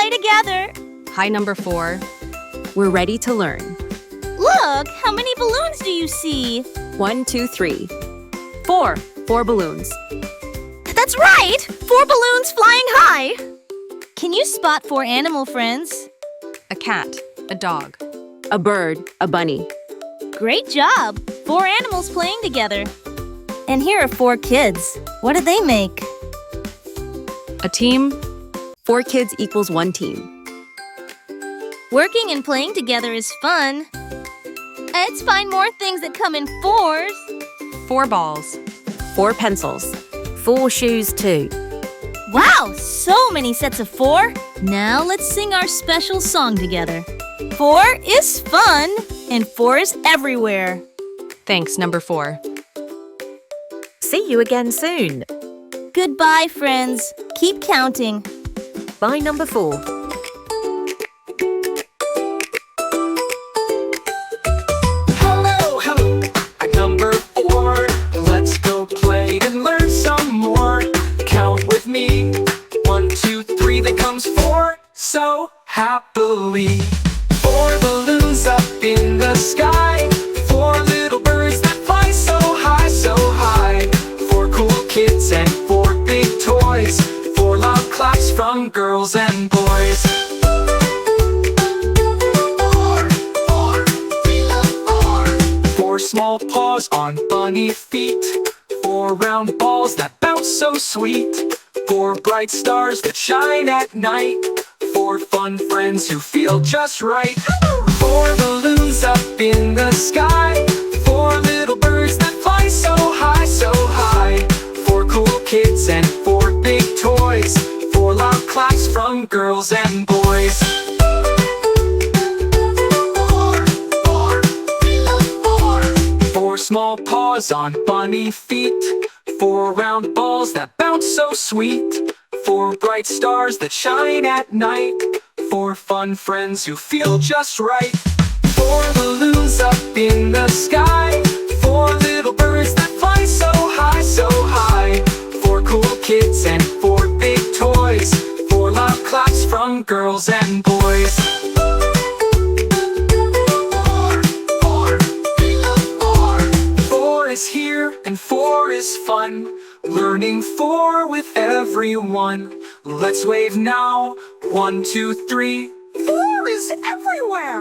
play together. Hi, number 4. We're ready to learn. Look, how many balloons do you see? 1, 2, 3. 4. 4 balloons. That's right! 4 balloons flying high. Can you spot 4 animal friends? A cat, a dog. A bird, a bunny. Great job! 4 animals playing together. And here are 4 kids. What do they make? A team. 4 kids equals 1 team. Working and playing together is fun. Let's find more things that come in 4s. 4 balls. 4 pencils. 4 shoes too. Wow, so many sets of 4. Now let's sing our special song together. 4 is fun, and 4 is everywhere. Thanks, number 4. See you again soon. Goodbye, friends. Keep counting. Bye, number 4. Hello, hello, I'm number 4. Let's go play and learn some more. Count with me. 1, 2, 3, then comes 4. So happily. 4 balloons up in the sky. 4 little birds that fly so high, so high. 4 cool kids and 4 big toys. 4 loud claps from girls and boys. 4 small paws on bunny feet. 4 round balls that bounce so sweet. 4 bright stars that shine at night. 4 fun friends who feel just right. 4 balloons up in the sky. 4 little birds that fly so high, so high. 4 cool kids and 4 big toys. 4 loud claps from girls and boys. 4 small paws on bunny feet. 4 round balls that bounce so sweet. 4 bright stars that shine at night. 4 fun friends who feel just right. 4 balloons up in the sky. 4 little birds that fly so high, so high. 4 cool kids and 4 big toys. 4 loud claps from girls and boys. 4 is here and 4 is fun. Learning 4 with everyone. Let's wave now. 1, 2, 3. 4 is everywhere.